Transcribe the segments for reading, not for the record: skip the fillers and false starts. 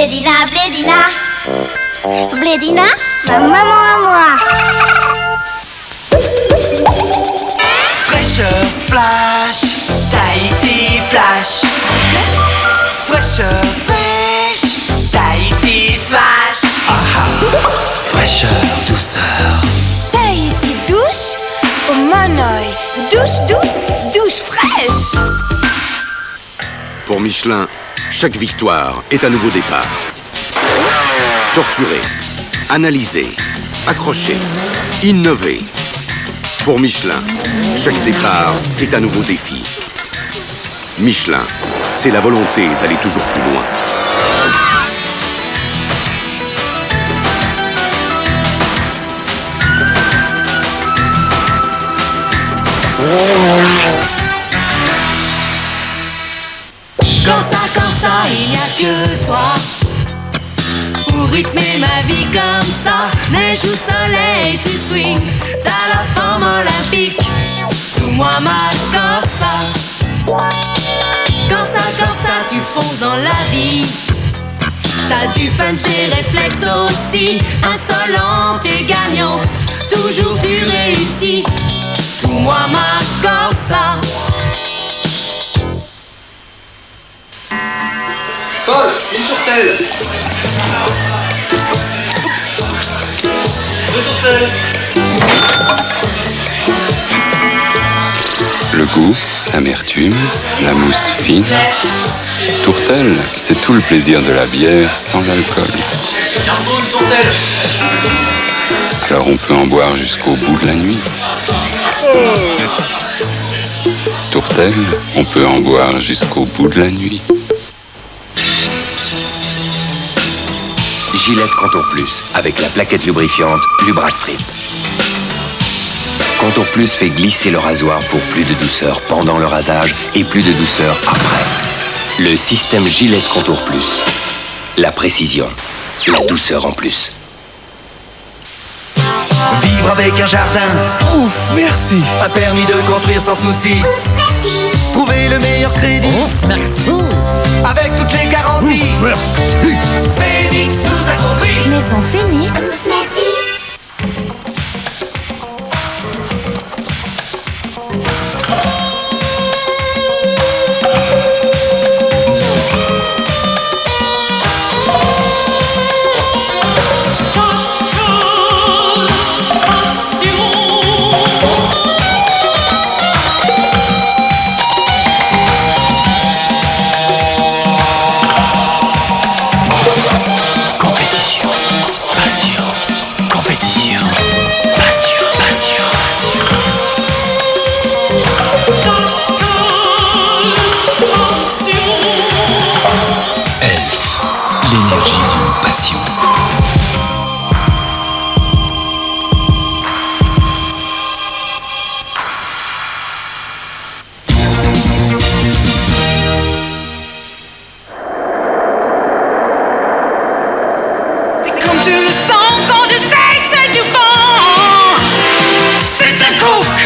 Blédina, Blédina. Blédina, ma maman à moi. Fraîcheur splash, Tahiti flash. Fraîcheur fraîche, Tahiti smash. Fraîcheur douceur. Tahiti douche, au Monoï. Douche douce, douche fraîche. Pour Michelin, chaque victoire est un nouveau départ. Torturer, analyser, accrocher, innover. Pour Michelin, chaque départ est un nouveau défi. Michelin, c'est la volonté d'aller toujours plus loin. Quand ça, il n'y a que toi pour rythmer ma vie comme ça. Neige ou soleil, tu swings, t'as la forme olympique. Tout moi ma corsa. Quand ça, tu fonces dans la vie. T'as du punch, des réflexes aussi. Insolente et gagnante, toujours tu réussis. Tout moi ma corsa. Paul, une tourtelle. Deux tourtelles. Le goût, l'amertume, la mousse fine. Tourtelle, c'est tout le plaisir de la bière sans l'alcool. Garçon, une tourtelle. Alors on peut en boire jusqu'au bout de la nuit. Tourtelle, on peut en boire jusqu'au bout de la nuit. Gillette Contour Plus, avec la plaquette lubrifiante Lubrastrip. Contour Plus fait glisser le rasoir pour plus de douceur pendant le rasage et plus de douceur après. Le système Gillette Contour Plus. La précision, la douceur en plus. Vivre avec un jardin. Ouf, merci. Un permis de construire sans souci. Trouver le meilleur crédit. Ouf, merci. Avec toutes les garanties. Ouf, merci. Phoenix nous a compris. Maison Phoenix. Merci. L'énergie d'une passion. C'est comme tu le sens quand tu sais que c'est du bon. C'est un Coke.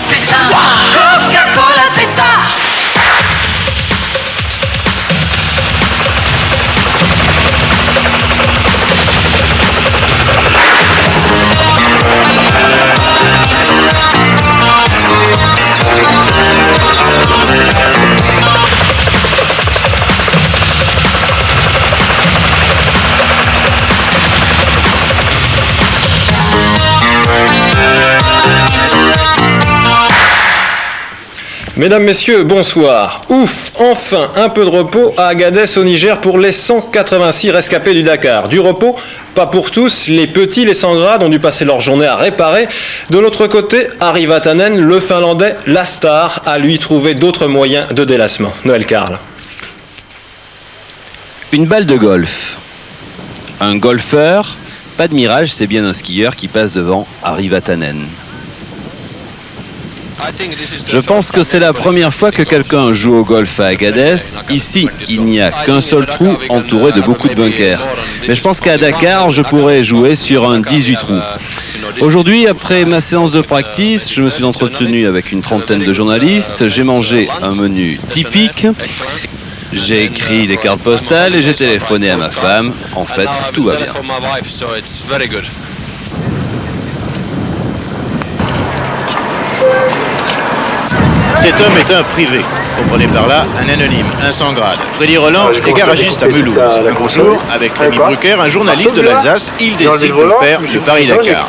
C'est un Coca-Cola, c'est ça. Mesdames, Messieurs, bonsoir. Ouf, enfin un peu de repos à Agadez au Niger pour les 186 rescapés du Dakar. Du repos, pas pour tous, les petits, les sans grades ont dû passer leur journée à réparer. De l'autre côté, Ari Vatanen, le Finlandais, la star, a lui trouvé d'autres moyens de délassement. Noël Karl. Une balle de golf. Un golfeur, pas de mirage, c'est bien un skieur qui passe devant Ari Vatanen. Je pense que c'est la première fois que quelqu'un joue au golf à Agadez. Ici, il n'y a qu'un seul trou entouré de beaucoup de bunkers. Mais je pense qu'à Dakar, je pourrais jouer sur un 18 trous. Aujourd'hui, après ma séance de practice, je me suis entretenu avec une trentaine de journalistes. J'ai mangé un menu typique. J'ai écrit des cartes postales et j'ai téléphoné à ma femme. En fait, tout va bien. Cet homme est un privé. Comprenez par là un anonyme, un sans grade. Freddy Roland est garagiste à Mulhouse. Un jour, avec Rémi Brucker, un journaliste de l'Alsace, il décide de faire le Paris-Dakar.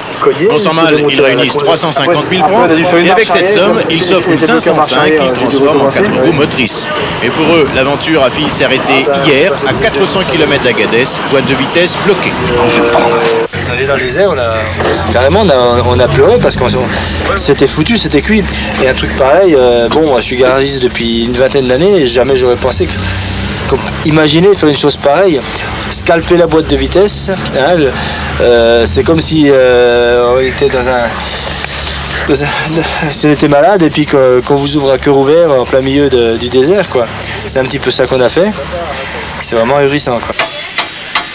Non sans mal, ils réunissent 350 000 francs et avec cette somme, ils s'offrent une 505 qu'ils transforment en 4 roues motrices. Et pour eux, l'aventure a fini s'arrêter hier à 400 km d'Agadez, boîte de vitesse bloquée. On est dans les airs, on a pleuré parce que c'était foutu, c'était cuit. Et un truc pareil, moi je suis garagiste depuis une vingtaine d'années et jamais j'aurais pensé que imaginer faire une chose pareille, scalper la boîte de vitesse, c'est comme si on était si on était malade et puis qu'on vous ouvre à cœur ouvert en plein milieu du désert, quoi. C'est un petit peu ça qu'on a fait. C'est vraiment ahurissant, quoi.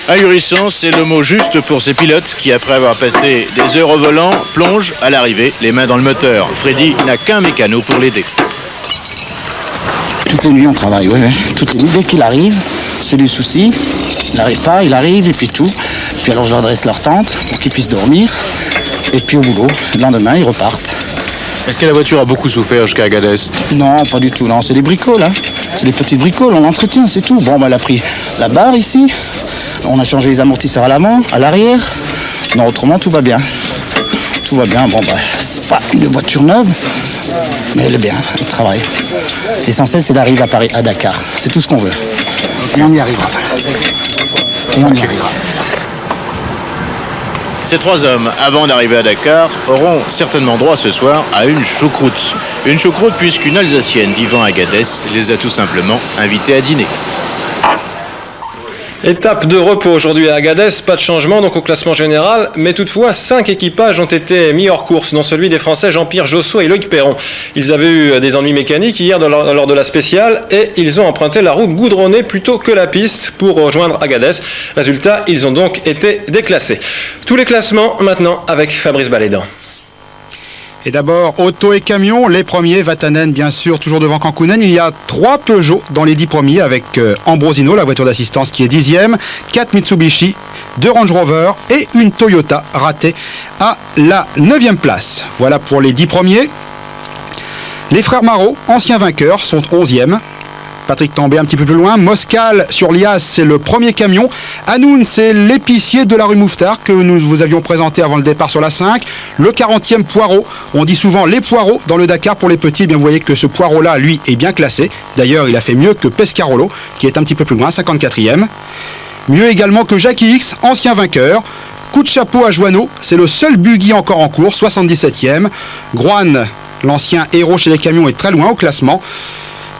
Ahurissant, c'est le mot juste pour ces pilotes qui, après avoir passé des heures au volant, plongent à l'arrivée, les mains dans le moteur. Freddy n'a qu'un mécano pour l'aider. Toutes les nuits on travaille, oui. Toutes les nuits, dès qu'il arrive, c'est des soucis. Il n'arrive pas, il arrive et puis tout. Puis alors je leur dresse leur tente pour qu'ils puissent dormir. Et puis au boulot, le lendemain, ils repartent. Est-ce que la voiture a beaucoup souffert jusqu'à Agadez? Non, pas du tout, non. C'est des bricoles, C'est des petites bricoles, on l'entretient, c'est tout. Bon, elle a pris la barre ici. On a changé les amortisseurs à l'avant, à l'arrière. Non, autrement, tout va bien. Tout va bien. C'est pas une voiture neuve, mais elle est bien, elle travaille. L'essentiel, c'est d'arriver à Paris, à Dakar. C'est tout ce qu'on veut. Et on y arrivera. Ces trois hommes, avant d'arriver à Dakar, auront certainement droit ce soir à une choucroute. Une choucroute puisqu'une Alsacienne vivant à Agadez les a tout simplement invités à dîner. Étape de repos aujourd'hui à Agadez, pas de changement donc au classement général, mais toutefois 5 équipages ont été mis hors course, dont celui des Français Jean-Pierre Josso et Loïc Perron. Ils avaient eu des ennuis mécaniques hier lors de la spéciale et ils ont emprunté la route goudronnée plutôt que la piste pour rejoindre Agadez. Résultat, ils ont donc été déclassés. Tous les classements maintenant avec Fabrice Balédan. Et d'abord, auto et camion, les premiers, Vatanen bien sûr, toujours devant Kankkunen. Il y a 3 Peugeot dans les 10 premiers avec Ambrosino, la voiture d'assistance qui est 10e, 4 Mitsubishi, 2 Range Rover et une Toyota ratée à la 9e place. Voilà pour les 10 premiers. Les frères Marot, anciens vainqueurs, sont 11e. Patrick Tambay un petit peu plus loin. Moscal sur Lias, c'est le premier camion. Hanoun, c'est l'épicier de la rue Mouffetard que nous vous avions présenté avant le départ sur la 5. Le 40e Poirot. On dit souvent les poireaux dans le Dakar pour les petits. Eh bien, vous voyez que ce Poirot-là, lui, est bien classé. D'ailleurs, il a fait mieux que Pescarolo, qui est un petit peu plus loin, 54e. Mieux également que Jackie X, ancien vainqueur. Coup de chapeau à Joanneau, c'est le seul buggy encore en cours, 77e. Groan, l'ancien héros chez les camions, est très loin au classement.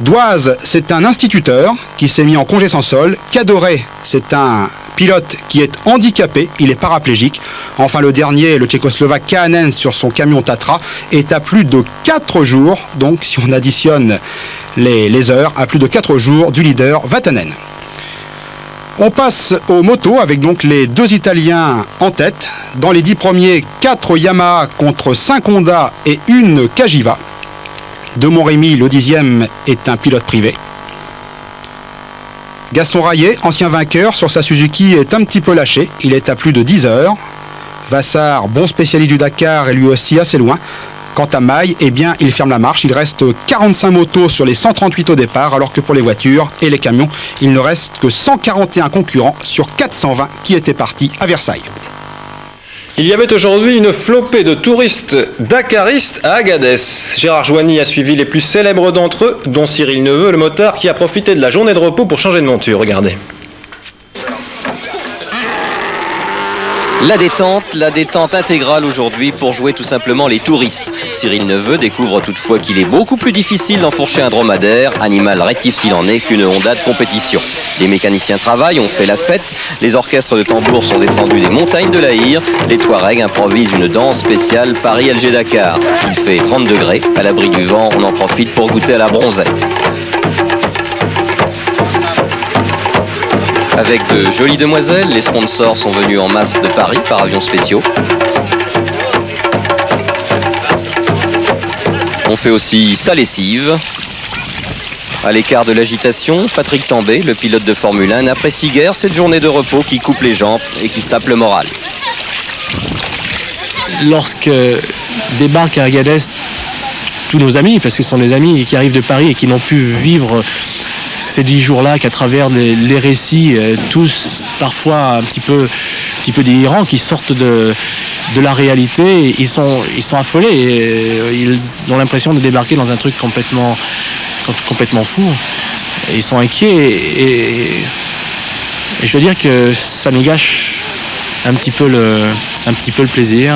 Doise, c'est un instituteur qui s'est mis en congé sans sol. Cadoré, c'est un pilote qui est handicapé, il est paraplégique. Enfin, le dernier, le tchécoslovaque Kahanen sur son camion Tatra, est à plus de 4 jours, donc si on additionne les heures, à plus de 4 jours du leader Vatanen. On passe aux motos avec donc les 2 Italiens en tête. Dans les 10 premiers, 4 Yamaha contre 5 Honda et une Cagiva. De Montrémy, le 10e, est un pilote privé. Gaston Raillet, ancien vainqueur sur sa Suzuki, est un petit peu lâché. Il est à plus de 10 heures. Vassar, bon spécialiste du Dakar, est lui aussi assez loin. Quant à Maille, eh bien, il ferme la marche. Il reste 45 motos sur les 138 au départ, alors que pour les voitures et les camions, il ne reste que 141 concurrents sur 420 qui étaient partis à Versailles. Il y avait aujourd'hui une flopée de touristes dakaristes à Agadez. Gérard Joigny a suivi les plus célèbres d'entre eux, dont Cyril Neveu, le motard, qui a profité de la journée de repos pour changer de monture. Regardez. La détente intégrale aujourd'hui pour jouer tout simplement les touristes. Cyril Neveu découvre toutefois qu'il est beaucoup plus difficile d'enfourcher un dromadaire, animal rétif s'il en est, qu'une Honda de compétition. Les mécaniciens travaillent, ont fait la fête, les orchestres de tambours sont descendus des montagnes de l'Aïr, les Touaregs improvisent une danse spéciale Paris-Alger-Dakar. Il fait 30 degrés, à l'abri du vent, on en profite pour goûter à la bronzette. Avec de jolies demoiselles, les sponsors sont venus en masse de Paris par avions spéciaux. On fait aussi sa lessive. À l'écart de l'agitation, Patrick Tambay, le pilote de Formule 1, n'apprécie guère cette journée de repos qui coupe les jambes et qui sape le moral. Lorsque débarquent à Agadez tous nos amis, parce que ce sont des amis qui arrivent de Paris et qui n'ont pu vivre ces 10 jours-là qu'à travers les récits, tous parfois un petit peu délirants, qui sortent de la réalité, ils sont affolés et ils ont l'impression de débarquer dans un truc complètement fou. Et ils sont inquiets et je dois dire que ça nous gâche un petit peu le plaisir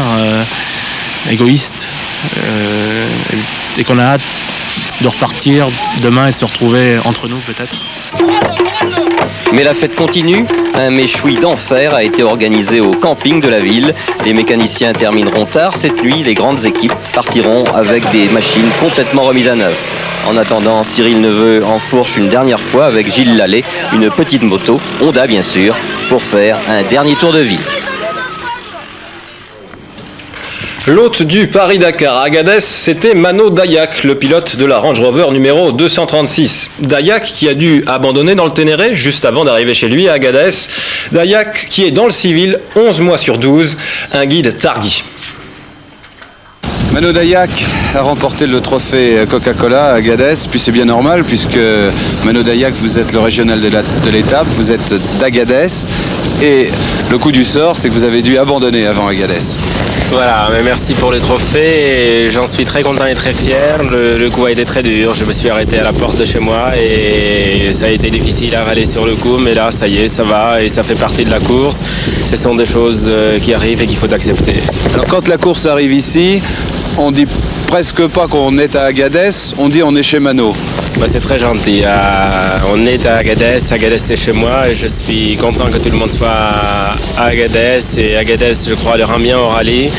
égoïste et qu'on a hâte de repartir demain et de se retrouver entre nous peut-être. Mais la fête continue. Un méchoui d'enfer a été organisé au camping de la ville. Les mécaniciens termineront tard cette nuit. Les grandes équipes partiront avec des machines complètement remises à neuf. En attendant, Cyril Neveu enfourche une dernière fois avec Gilles Lallet une petite moto, Honda bien sûr, pour faire un dernier tour de ville. L'hôte du Paris-Dakar à Agadez, c'était Mano Dayak, le pilote de la Range Rover numéro 236. Dayak qui a dû abandonner dans le Ténéré juste avant d'arriver chez lui à Agadez. Dayak qui est dans le civil 11 mois sur 12, un guide tardi. Mano Dayak a remporté le trophée Coca-Cola à Agadez, puis c'est bien normal puisque Mano Dayak, vous êtes le régional de l'étape, vous êtes d'Agadez et le coup du sort c'est que vous avez dû abandonner avant Agadez. Voilà, mais merci pour le trophée et j'en suis très content et très fier. Le coup a été très dur, je me suis arrêté à la porte de chez moi et ça a été difficile à avaler sur le coup, mais là ça y est, ça va et ça fait partie de la course. Ce sont des choses qui arrivent et qu'il faut accepter. Alors quand la course arrive ici, on dit presque pas qu'on est à Agadez, on dit on est chez Mano. Bah, c'est très gentil. On est à Agadez c'est chez moi et je suis content que tout le monde soit à Agadez. Et Agadez, je crois, le rend bien au rallye.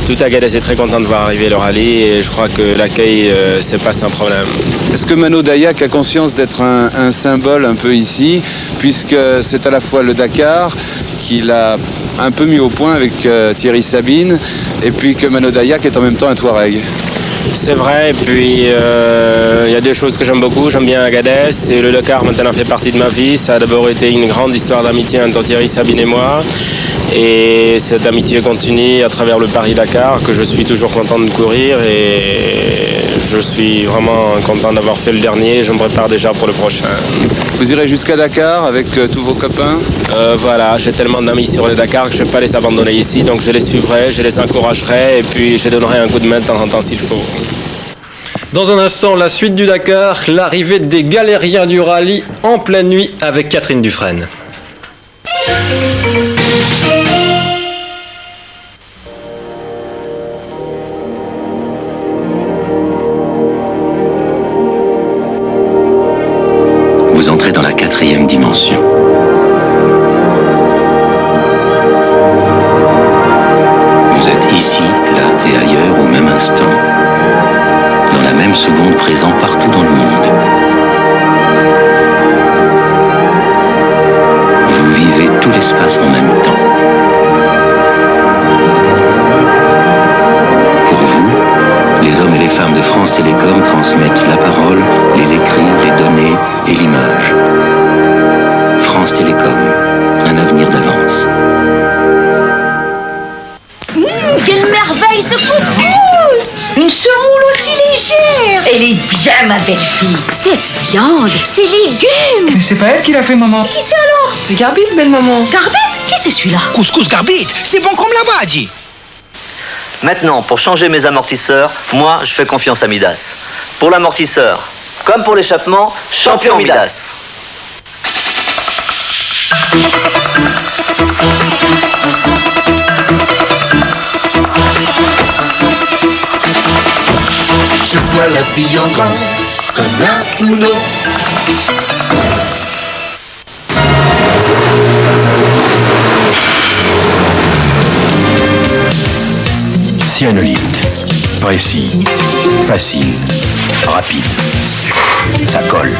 Tout Agadez est très content de voir arriver le rallye et je crois que l'accueil se passe sans problème. Est-ce que Mano Dayak a conscience d'être un symbole un peu ici, puisque c'est à la fois le Dakar qu'il a un peu mis au point avec Thierry Sabine, et puis que Mano Dayak est en même temps un Touareg? C'est vrai, et puis il y a deux choses que j'aime beaucoup. J'aime bien Agadez et le Dakar maintenant fait partie de ma vie. Ça a d'abord été une grande histoire d'amitié entre Thierry Sabine et moi. Et cette amitié continue à travers le Paris-Dakar que je suis toujours content de courir et je suis vraiment content d'avoir fait le dernier. Je me prépare déjà pour le prochain. Vous irez jusqu'à Dakar avec tous vos copains? Voilà, j'ai tellement d'amis sur le Dakar que je ne vais pas les abandonner ici. Donc je les suivrai, je les encouragerai et puis je donnerai un coup de main de temps en temps s'il faut. Dans un instant, la suite du Dakar, l'arrivée des galériens du rallye en pleine nuit avec Catherine Dufresne. Vous entrez dans la 4e dimension. Vous êtes ici, là et ailleurs au même instant, dans la même seconde, présent partout dans le monde. Vous vivez tout l'espace en même temps. Pour vous, les hommes et les femmes de France Télécom transmettent la parole, les écrits, les données et l'image. France Télécom, un avenir d'avance. Quelle merveille ce couscous! Une semoule aussi légère! Elle est bien, ma belle fille! Cette viande, ces légumes! Mais c'est pas elle qui l'a fait, maman! Qui c'est alors? C'est Garbit, belle maman! Garbit? Qui c'est celui-là? Couscous Garbit, c'est bon comme là-bas, dit. Maintenant, pour changer mes amortisseurs, moi, je fais confiance à Midas. Pour l'amortisseur, comme pour l'échappement, champion Midas. Je vois la vie en grand, comme un Uno. Cyanolite. Précis, facile, rapide. Ça colle.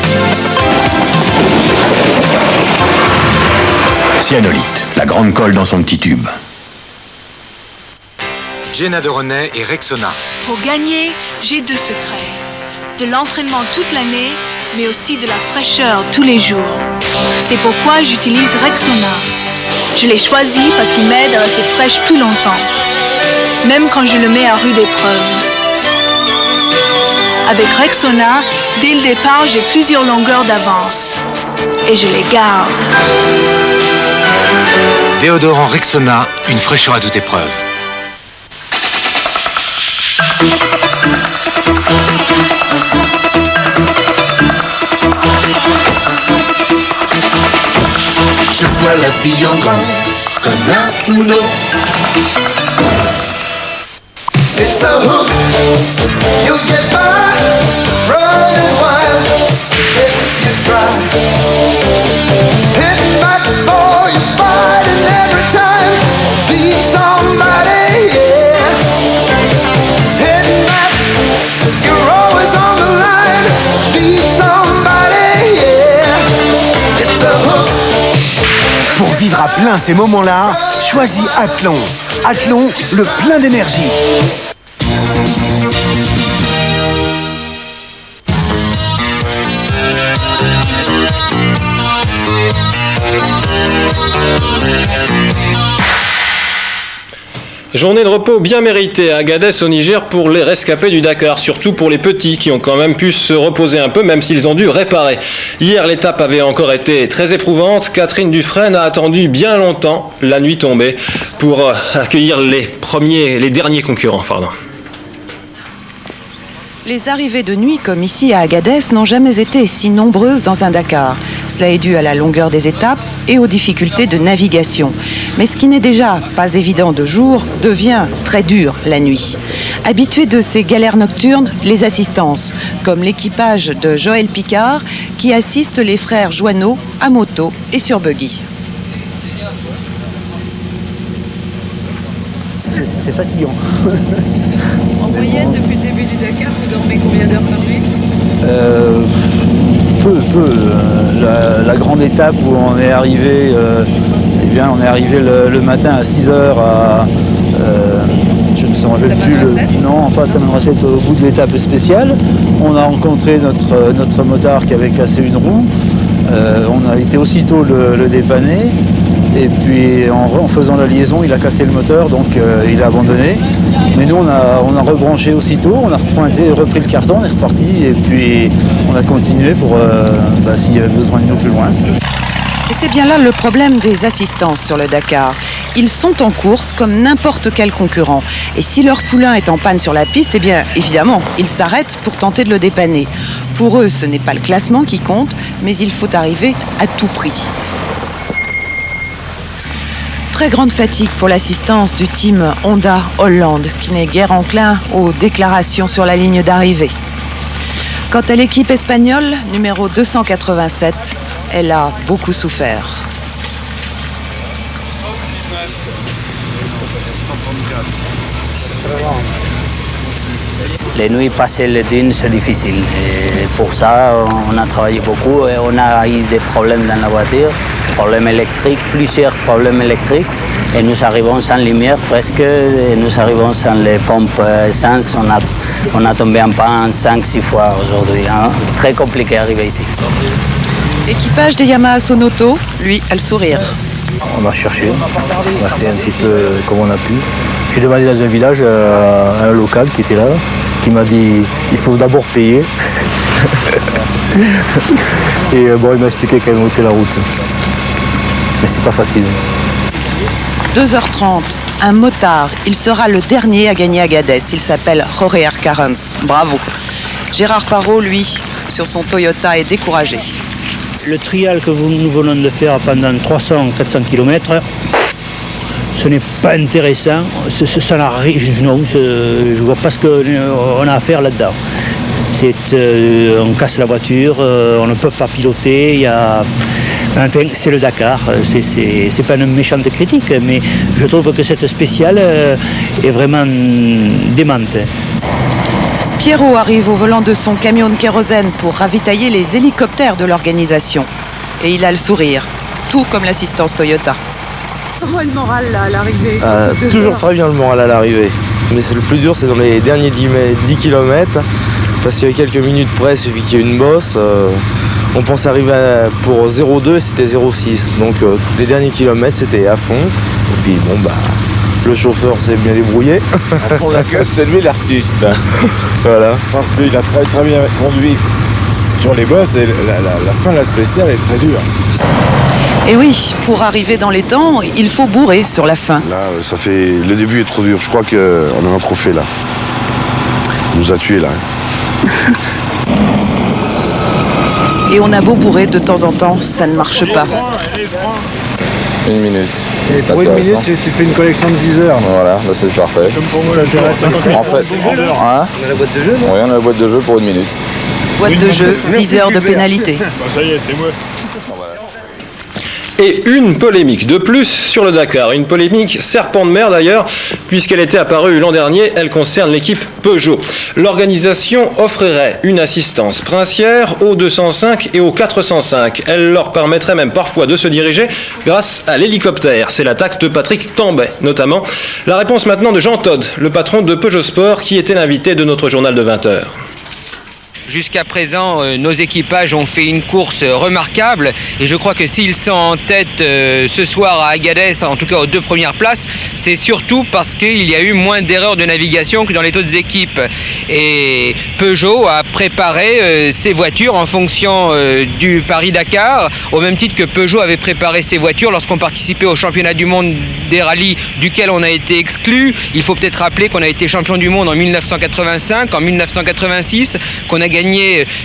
Cyanolite, la grande colle dans son petit tube. Jenna de René et Rexona. Pour gagner, j'ai 2 secrets. De l'entraînement toute l'année mais aussi de la fraîcheur tous les jours. C'est pourquoi j'utilise Rexona. Je l'ai choisi parce qu'il m'aide à rester fraîche plus longtemps, même quand je le mets à rude épreuve. Avec Rexona, dès le départ, j'ai plusieurs longueurs d'avance. Et je les garde. Déodorant Rexona, une fraîcheur à toute épreuve. Je vois la vie en grand, comme un Uno. It's a hook, you'll get by, running wild, if you try. Hitting back before you fighting every time, beat somebody, yeah. Hitting back, you're always on the line, beat somebody, yeah. It's a hook. Pour vivre à plein ces moments-là, choisis Athlon. Athlon, le plein d'énergie. Journée de repos bien méritée à Agadez au Niger pour les rescapés du Dakar, surtout pour les petits qui ont quand même pu se reposer un peu même s'ils ont dû réparer. Hier l'étape avait encore été très éprouvante, Catherine Dufresne a attendu bien longtemps, la nuit tombée, pour accueillir les derniers concurrents. Les arrivées de nuit, comme ici à Agadez, n'ont jamais été si nombreuses dans un Dakar. Cela est dû à la longueur des étapes et aux difficultés de navigation. Mais ce qui n'est déjà pas évident de jour devient très dur la nuit. Habitués de ces galères nocturnes, les assistances, comme l'équipage de Joël Picard, qui assiste les frères Joanneau à moto et sur buggy. C'est fatigant. En moyenne, depuis le début du Dakar, vous dormez combien d'heures par nuit ? Peu. La grande étape où on est arrivé, on est arrivé le matin à 6h à... je ne me rappelle plus le... Non, pas Tamanrasset, au bout de l'étape spéciale. On a rencontré notre motard qui avait cassé une roue. On a été aussitôt le dépanner. Et puis en faisant la liaison, il a cassé le moteur, donc il a abandonné. Mais nous, on a rebranché aussitôt, on a repris le carton, on est reparti et puis on a continué pour s'il y avait besoin de nous plus loin. Et c'est bien là le problème des assistances sur le Dakar. Ils sont en course comme n'importe quel concurrent. Et si leur poulain est en panne sur la piste, eh bien évidemment, ils s'arrêtent pour tenter de le dépanner. Pour eux, ce n'est pas le classement qui compte, mais il faut arriver à tout prix. Très grande fatigue pour l'assistance du team Honda Hollande, qui n'est guère enclin aux déclarations sur la ligne d'arrivée. Quant à l'équipe espagnole, numéro 287, elle a beaucoup souffert. Les nuits passées les dunes, c'est difficile. Et pour ça, on a travaillé beaucoup et on a eu des problèmes dans la voiture, problèmes électriques, plusieurs problèmes électriques. Et nous arrivons sans lumière presque, et nous arrivons sans les pompes essence. On a tombé en panne 5-6 fois aujourd'hui. Hein. Très compliqué d'arriver ici. L'équipage des Yamaha Sonoto, lui, a le sourire. On a cherché, on a fait un petit peu comme on a pu. J'ai demandé dans un village à un local qui était là, qui m'a dit il faut d'abord payer. Et il m'a expliqué comment était la route. Mais c'est pas facile. 2h30, un motard. Il sera le dernier à gagner Agadez. Il s'appelle Jorge Arcarens. Bravo. Gérard Parot, lui, sur son Toyota, est découragé. Le trial que nous venons de faire pendant 300-400 km, ce n'est pas intéressant. Ça n'a rien. Non, je ne vois pas ce qu'on a à faire là-dedans. On casse la voiture, on ne peut pas piloter. Enfin, c'est le Dakar. C'est pas une méchante critique, mais je trouve que cette spéciale est vraiment démente. Pierrot arrive au volant de son camion de kérosène pour ravitailler les hélicoptères de l'organisation. Et il a le sourire, tout comme l'assistance Toyota. Comment est le moral là, à l'arrivée Toujours très bien le moral à l'arrivée. Mais le plus dur, c'est dans les derniers 10 km parce qu'il y a quelques minutes près, il suffit qu'il y ait une bosse. On pense arriver pour 0,2 et c'était 0,6. Donc les derniers kilomètres c'était à fond. Et puis bon bah le chauffeur s'est bien débrouillé. Pour la casse, c'est lui l'artiste. Voilà. Parce qu'il a très bien conduit sur les bosses et la fin de la spéciale est très dure. Et oui, pour arriver dans les temps, il faut bourrer sur la fin. Là, ça fait... Le début est trop dur. Je crois qu'on a un trophée là. Il nous a tués là. Et on a beau bourrer de temps en temps, ça ne marche pas. 1 minute. Et pour 1 minute, tu fais une collection de 10 heures. Voilà, bah c'est parfait. Comme pour moi, la En fait, on a la boîte de jeu, non? Oui, on a la boîte de jeu pour 1 minute. Boîte de jeu, 10 heures de pénalité. Ça y est, c'est moi. Et une polémique de plus sur le Dakar, une polémique serpent de mer d'ailleurs, puisqu'elle était apparue l'an dernier, elle concerne l'équipe Peugeot. L'organisation offrirait une assistance princière aux 205 et aux 405. Elle leur permettrait même parfois de se diriger grâce à l'hélicoptère. C'est l'attaque de Patrick Tambay notamment. La réponse maintenant de Jean Todt, le patron de Peugeot Sport, qui était l'invité de notre journal de 20h. Jusqu'à présent, nos équipages ont fait une course remarquable et je crois que s'ils sont en tête ce soir à Agadez, en tout cas aux 2 premières places, c'est surtout parce qu'il y a eu moins d'erreurs de navigation que dans les autres équipes. Et Peugeot a préparé ses voitures en fonction du Paris-Dakar, au même titre que Peugeot avait préparé ses voitures lorsqu'on participait au championnat du monde des rallyes duquel on a été exclu. Il faut peut-être rappeler qu'on a été champion du monde en 1985, en 1986, qu'on a gagné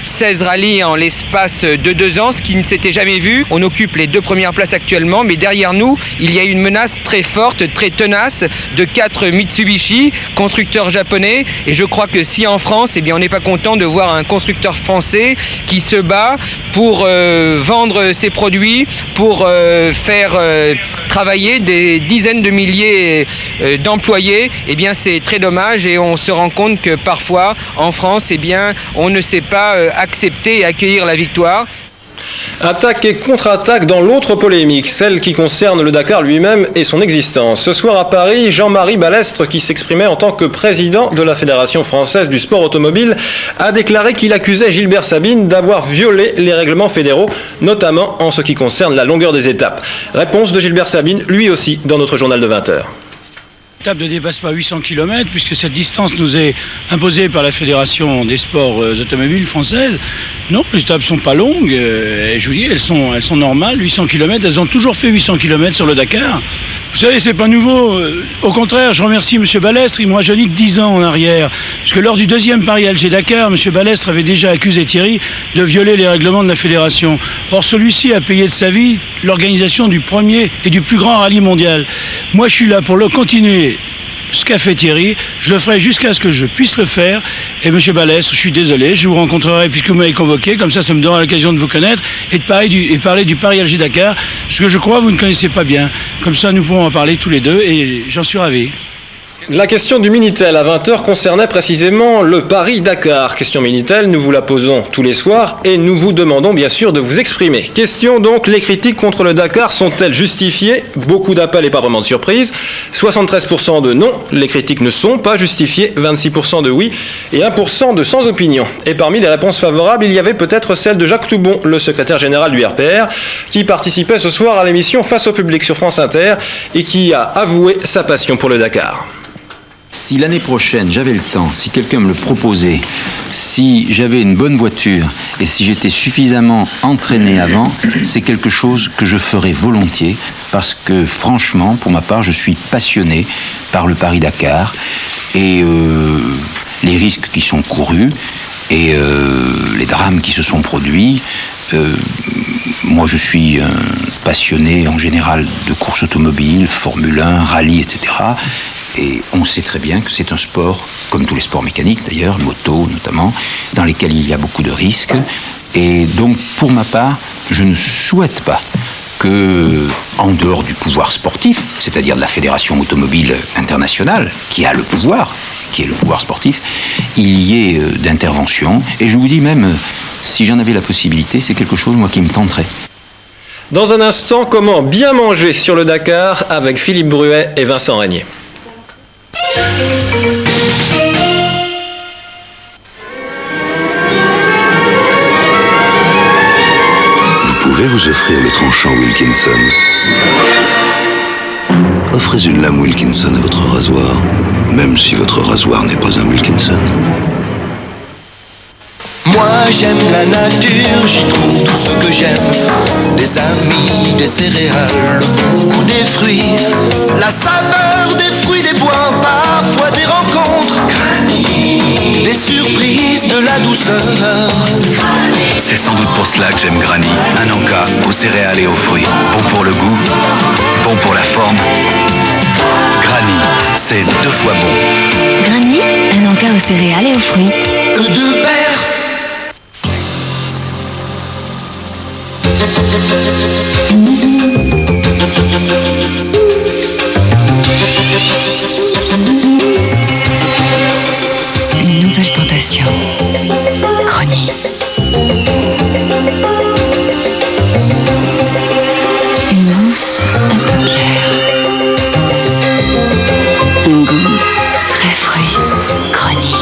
16 rallyes en l'espace de 2 ans, ce qui ne s'était jamais vu. On occupe les 2 premières places actuellement, mais derrière nous, il y a une menace très forte, très tenace de 4 Mitsubishi, constructeurs japonais. Et je crois que si en France, eh bien, on n'est pas content de voir un constructeur français qui se bat pour vendre ses produits, pour faire travailler des dizaines de milliers d'employés, eh bien, c'est très dommage et on se rend compte que parfois, en France, eh bien, on ne sait pas accepter et accueillir la victoire. Attaque et contre-attaque dans l'autre polémique, celle qui concerne le Dakar lui-même et son existence. Ce soir à Paris, Jean-Marie Balestre, qui s'exprimait en tant que président de la Fédération française du sport automobile, a déclaré qu'il accusait Gilbert Sabine d'avoir violé les règlements fédéraux, notamment en ce qui concerne la longueur des étapes. Réponse de Gilbert Sabine, lui aussi, dans notre journal de 20h. L'étape ne dépasse pas 800 km puisque cette distance nous est imposée par la Fédération des sports automobiles française. Non, les étapes ne sont pas longues. Et je vous dis, elles sont normales. 800 km, elles ont toujours fait 800 km sur le Dakar. Vous savez, c'est pas nouveau. Au contraire, je remercie M. Balestre. Il m'a rajeuni de 10 ans en arrière. Parce que lors du 2e Paris-Alger-Dakar, M. Balestre avait déjà accusé Thierry de violer les règlements de la Fédération. Or, celui-ci a payé de sa vie l'organisation du premier et du plus grand rallye mondial. Moi, je suis là pour le continuer. Ce qu'a fait Thierry, je le ferai jusqu'à ce que je puisse le faire. Et M. Balestre, je suis désolé, je vous rencontrerai puisque vous m'avez convoqué, comme ça me donnera l'occasion de vous connaître et de parler du Paris-Alger-Dakar, ce que je crois vous ne connaissez pas bien. Comme ça, nous pourrons en parler tous les deux et j'en suis ravi. La question du Minitel à 20h concernait précisément le Paris-Dakar. Question Minitel, nous vous la posons tous les soirs et nous vous demandons bien sûr de vous exprimer. Question donc, les critiques contre le Dakar sont-elles justifiées? Beaucoup d'appels et pas vraiment de surprise. 73% de non, les critiques ne sont pas justifiées. 26% de oui et 1% de sans opinion. Et parmi les réponses favorables, il y avait peut-être celle de Jacques Toubon, le secrétaire général du RPR, qui participait ce soir à l'émission Face au public sur France Inter et qui a avoué sa passion pour le Dakar. Si l'année prochaine, j'avais le temps, si quelqu'un me le proposait, si j'avais une bonne voiture et si j'étais suffisamment entraîné avant, c'est quelque chose que je ferais volontiers parce que franchement, pour ma part, je suis passionné par le Paris-Dakar et les risques qui sont courus et les drames qui se sont produits. Moi, je suis passionné en général de courses automobiles, Formule 1, rallye, etc. Et on sait très bien que c'est un sport, comme tous les sports mécaniques d'ailleurs, moto notamment, dans lesquels il y a beaucoup de risques. Et donc, pour ma part, je ne souhaite pas que, en dehors du pouvoir sportif, c'est-à-dire de la Fédération automobile internationale, qui a le pouvoir, qui est le pouvoir sportif, il y ait d'intervention. Et je vous dis même, si j'en avais la possibilité, c'est quelque chose, moi, qui me tenterait. Dans un instant, comment bien manger sur le Dakar avec Philippe Bruet et Vincent Régnier. pouvez vous offrir le tranchant Wilkinson. Offrez une lame Wilkinson à votre rasoir, même si votre rasoir n'est pas un Wilkinson. Moi j'aime la nature, j'y trouve tout ce que j'aime. Des amis, des céréales, le goût des fruits, la saveur des fruits des bois, parfois des rencontres, des surprises, de la douceur. C'est sans doute pour cela que j'aime Granny, un Anka aux céréales et aux fruits. Bon pour le goût, bon pour la forme. Granny, c'est 2 fois bon. Granny, un Anka aux céréales et aux fruits. Deux paires. Une nouvelle tentation. Granny. Une mousse un peu pierre. Un goût très fruit. Granny.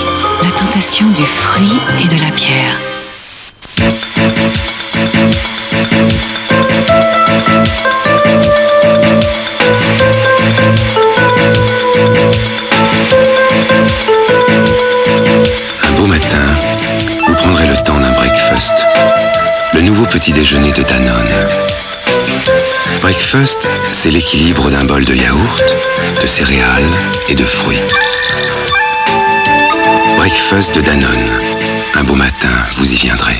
La tentation du fruit et de la pierre. Un beau matin, vous prendrez le temps d'un breakfast, le nouveau petit déjeuner de Danone. Breakfast, c'est l'équilibre d'un bol de yaourt, de céréales et de fruits. Breakfast de Danone. Un beau matin, vous y viendrez.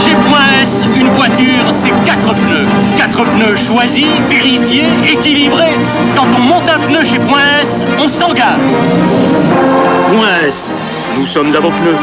Chez Prince, une voiture, c'est 4 pneus. 4 pneus choisis, vérifiés, équilibrés. Quand on monte un pneu chez Prince, on s'engage. Prince, nous sommes à vos pneus.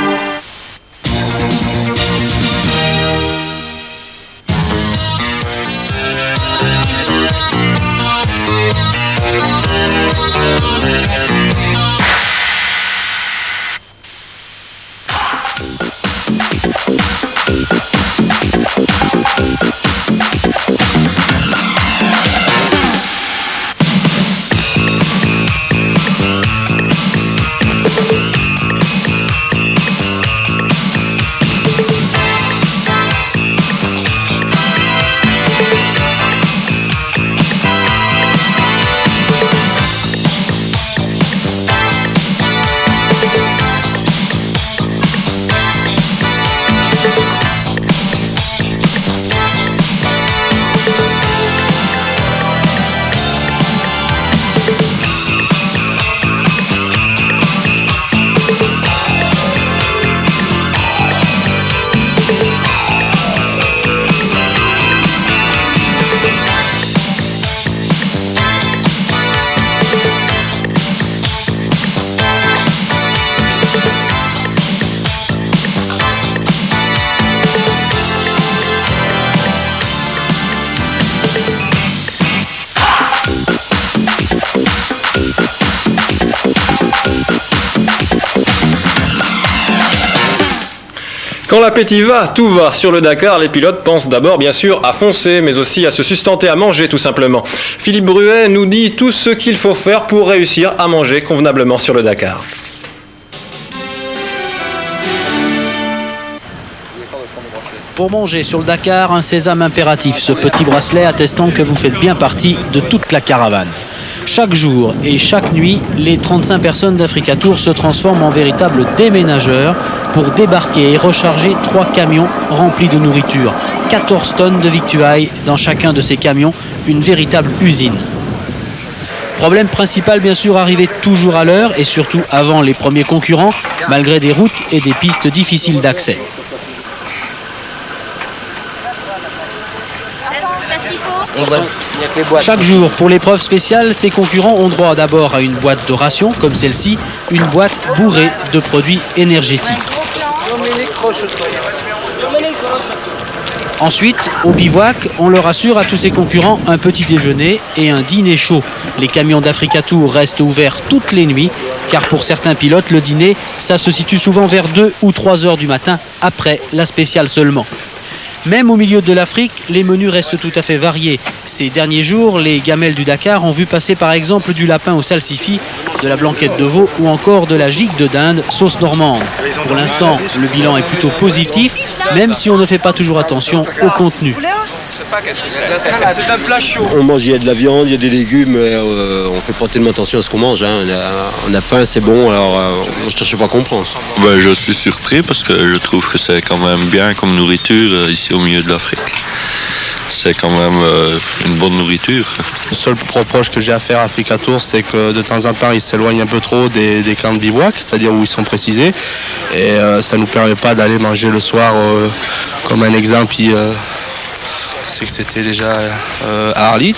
Quand l'appétit va, tout va. Sur le Dakar, les pilotes pensent d'abord, bien sûr, à foncer, mais aussi à se sustenter, à manger, tout simplement. Philippe Bruet nous dit tout ce qu'il faut faire pour réussir à manger convenablement sur le Dakar. Pour manger sur le Dakar, un sésame impératif, ce petit bracelet attestant que vous faites bien partie de toute la caravane. Chaque jour et chaque nuit, les 35 personnes d'Africa Tour se transforment en véritables déménageurs pour débarquer et recharger 3 camions remplis de nourriture. 14 tonnes de victuailles dans chacun de ces camions, une véritable usine. Problème principal, bien sûr, arriver toujours à l'heure et surtout avant les premiers concurrents, malgré des routes et des pistes difficiles d'accès. Chaque jour, pour l'épreuve spéciale, ces concurrents ont droit d'abord à une boîte de rations, comme celle-ci, une boîte bourrée de produits énergétiques. Ensuite, au bivouac, on leur assure à tous ses concurrents un petit déjeuner et un dîner chaud. Les camions d'Africa Tour restent ouverts toutes les nuits, car pour certains pilotes, le dîner, ça se situe souvent vers 2 ou 3 heures du matin, après la spéciale seulement. Même au milieu de l'Afrique, les menus restent tout à fait variés. Ces derniers jours, les gamelles du Dakar ont vu passer par exemple du lapin au salsifis, de la blanquette de veau ou encore de la gigue de dinde sauce normande. Pour l'instant, le bilan est plutôt positif, même si on ne fait pas toujours attention au contenu. C'est un plat chaud. On mange, il y a de la viande, il y a des légumes, on fait pas tellement attention à ce qu'on mange. Hein. On a faim, c'est bon, alors on ne cherche pas à comprendre. Ben, je suis surpris parce que je trouve que c'est quand même bien comme nourriture ici au milieu de l'Afrique. C'est quand même une bonne nourriture. Le seul reproche que j'ai à faire à Africa Tour, c'est que de temps en temps, ils s'éloignent un peu trop des camps de bivouac, c'est-à-dire où ils sont précisés. Et ça ne nous permet pas d'aller manger le soir, comme un exemple. C'est que c'était déjà à Arlit.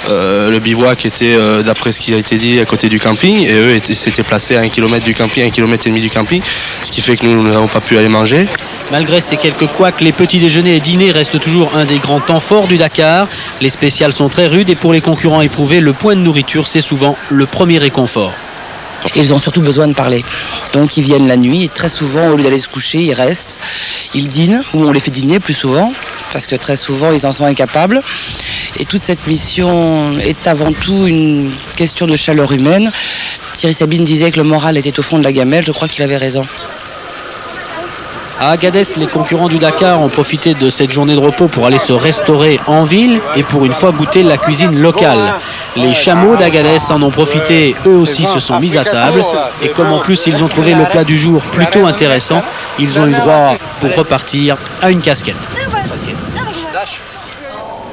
Le bivouac était, d'après ce qui a été dit, à côté du camping. Et eux s'étaient placés à 1 km du camping, 1,5 km du camping. Ce qui fait que nous n'avons pas pu aller manger. Malgré ces quelques couacs, les petits déjeuners et dîners restent toujours un des grands temps forts du Dakar. Les spéciales sont très rudes et pour les concurrents éprouvés, le point de nourriture, c'est souvent le premier réconfort. Ils ont surtout besoin de parler. Donc ils viennent la nuit et très souvent, au lieu d'aller se coucher, ils restent. Ils dînent, ou on les fait dîner plus souvent, parce que très souvent, ils en sont incapables. Et toute cette mission est avant tout une question de chaleur humaine. Thierry Sabine disait que le moral était au fond de la gamelle, je crois qu'il avait raison. À Agadez, les concurrents du Dakar ont profité de cette journée de repos pour aller se restaurer en ville et pour une fois goûter la cuisine locale. Les chameaux d'Agadez en ont profité, eux aussi se sont mis à table et comme en plus ils ont trouvé le plat du jour plutôt intéressant, ils ont eu droit pour repartir à une casquette.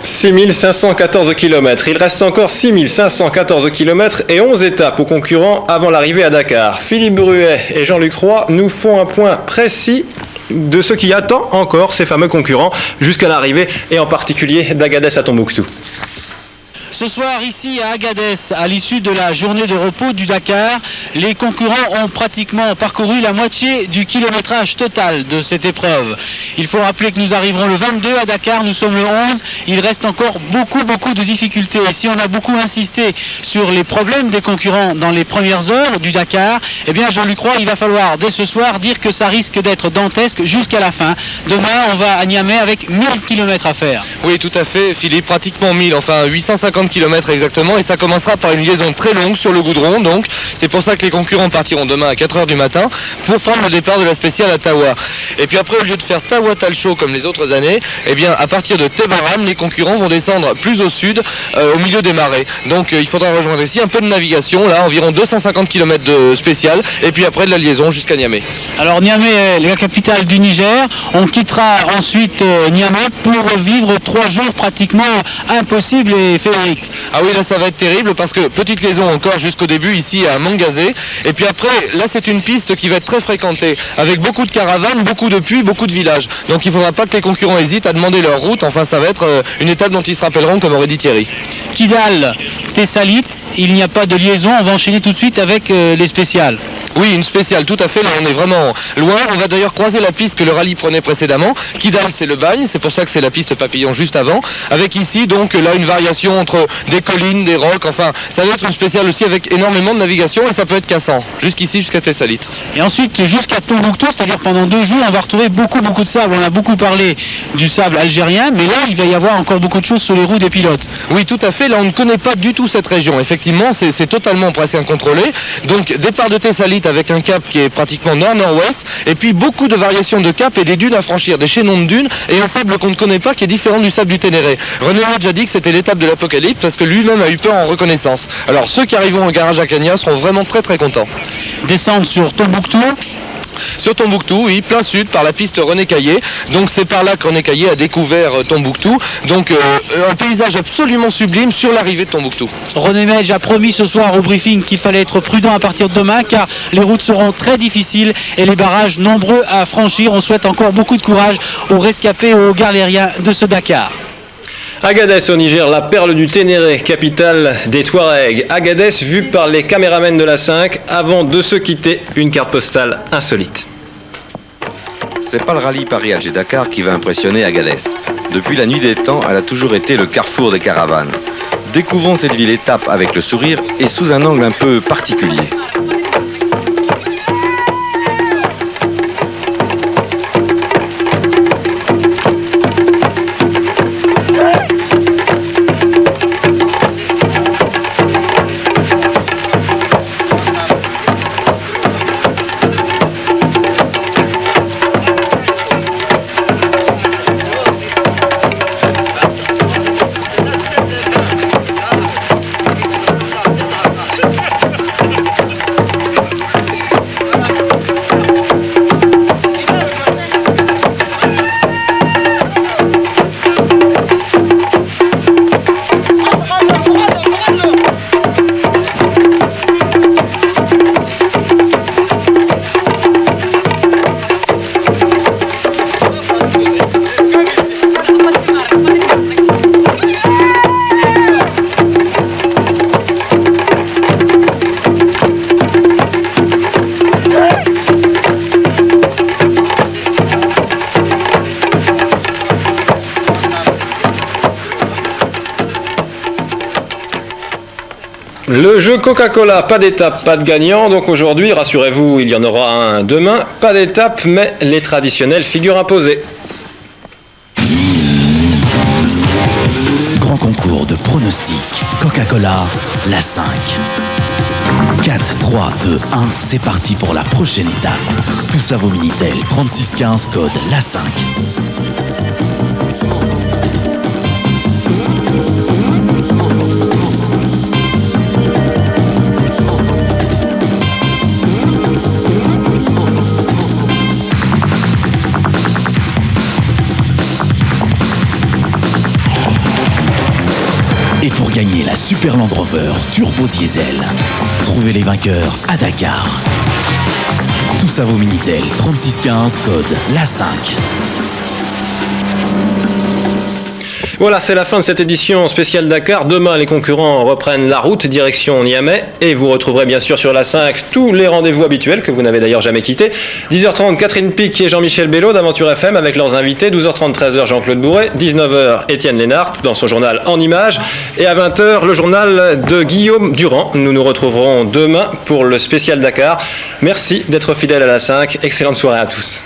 6514 km. Il reste encore 6514 km et 11 étapes aux concurrents avant l'arrivée à Dakar. Philippe Bruet et Jean-Luc Roy nous font un point précis de ce qui attend encore ces fameux concurrents jusqu'à l'arrivée et en particulier d'Agadez à Tombouctou. Ce soir, ici à Agadez, à l'issue de la journée de repos du Dakar, les concurrents ont pratiquement parcouru la moitié du kilométrage total de cette épreuve. Il faut rappeler que nous arriverons le 22 à Dakar, nous sommes le 11. Il reste encore beaucoup de difficultés. Et si on a beaucoup insisté sur les problèmes des concurrents dans les premières heures du Dakar, eh bien Jean-Luc Roy, il va falloir dès ce soir dire que ça risque d'être dantesque jusqu'à la fin. Demain, on va à Niamey avec 1000 km à faire. Oui, tout à fait, Philippe, pratiquement 1000, enfin 850 km exactement, et ça commencera par une liaison très longue sur le goudron, donc c'est pour ça que les concurrents partiront demain à 4h du matin pour prendre le départ de la spéciale à Tawa. Et puis après, au lieu de faire Tawa-Talcho comme les autres années, eh bien à partir de Tebaram, les concurrents vont descendre plus au sud, au milieu des marais. Donc il faudra rejoindre ici un peu de navigation, là environ 250 km de spéciale, et puis après de la liaison jusqu'à Niamey. Alors Niamey est la capitale du Niger, on quittera ensuite Niamey pour vivre 3 jours pratiquement impossibles et féeriques. Ah oui, là ça va être terrible parce que petite liaison encore jusqu'au début ici à Mangazé. Et puis après, là c'est une piste qui va être très fréquentée avec beaucoup de caravanes, beaucoup de puits, beaucoup de villages. Donc il ne faudra pas que les concurrents hésitent à demander leur route. Enfin ça va être une étape dont ils se rappelleront comme aurait dit Thierry. Kidal, Tessalit, il n'y a pas de liaison, on va enchaîner tout de suite avec les spéciales. Oui, une spéciale, tout à fait, là on est vraiment loin. On va d'ailleurs croiser la piste que le rallye prenait précédemment. Kidal c'est le bagne, c'est pour ça que c'est la piste papillon juste avant. Avec ici donc là une variation entre des collines, des rocs, enfin ça va être une spéciale aussi avec énormément de navigation et ça peut être cassant, jusqu'ici jusqu'à Tessalit. Et ensuite jusqu'à Tombouctou, c'est-à-dire pendant 2 jours on va retrouver beaucoup de sable. On a beaucoup parlé du sable algérien, mais là il va y avoir encore beaucoup de choses sur les roues des pilotes. Oui tout à fait, là on ne connaît pas du tout cette région, effectivement c'est totalement presque incontrôlé. Donc départ de Tessalit avec un cap qui est pratiquement nord-nord-ouest et puis beaucoup de variations de cap et des dunes à franchir, des chaînons de dunes et un sable qu'on ne connaît pas qui est différent du sable du Ténéré. René Hodge a dit que c'était l'étape de l'apocalypse parce que lui-même a eu peur en reconnaissance. Alors ceux qui arriveront au garage à Kenya seront vraiment très contents. Descendre sur Tombouctou. Sur Tombouctou, oui, plein sud, par la piste René Caillé. Donc c'est par là que René Caillé a découvert Tombouctou. Donc un paysage absolument sublime sur l'arrivée de Tombouctou. René Medj a promis ce soir au briefing qu'il fallait être prudent à partir de demain car les routes seront très difficiles et les barrages nombreux à franchir. On souhaite encore beaucoup de courage aux rescapés et aux galériens de ce Dakar. Agadez au Niger, la perle du Ténéré, capitale des Touaregs. Agadez vue par les caméramens de la 5 avant de se quitter, une carte postale insolite. C'est pas le rallye Paris-Alger-Dakar qui va impressionner Agadez. Depuis la nuit des temps, elle a toujours été le carrefour des caravanes. Découvrons cette ville-étape avec le sourire et sous un angle un peu particulier. Le jeu Coca-Cola, pas d'étape, pas de gagnant. Donc aujourd'hui, rassurez-vous, il y en aura un demain. Pas d'étape, mais les traditionnelles figures imposées. Grand concours de pronostics. Coca-Cola, la 5. 4, 3, 2, 1, c'est parti pour la prochaine étape. Tout ça vaut Minitel, 3615, code la 5. Et pour gagner la Super Land Rover Turbo Diesel, trouvez les vainqueurs à Dakar. Tout ça vaut Minitel, 3615, code la 5. Voilà, c'est la fin de cette édition spéciale Dakar. Demain, les concurrents reprennent la route direction Niamey et vous retrouverez bien sûr sur la 5 tous les rendez-vous habituels que vous n'avez d'ailleurs jamais quittés. 10h30, Catherine Pic et Jean-Michel Bello d'Aventure FM avec leurs invités. 12h30, 13h, Jean-Claude Bourret. 19h, Étienne Lénart dans son journal En Images. Et à 20h, le journal de Guillaume Durand. Nous nous retrouverons demain pour le spécial Dakar. Merci d'être fidèles à la 5. Excellente soirée à tous.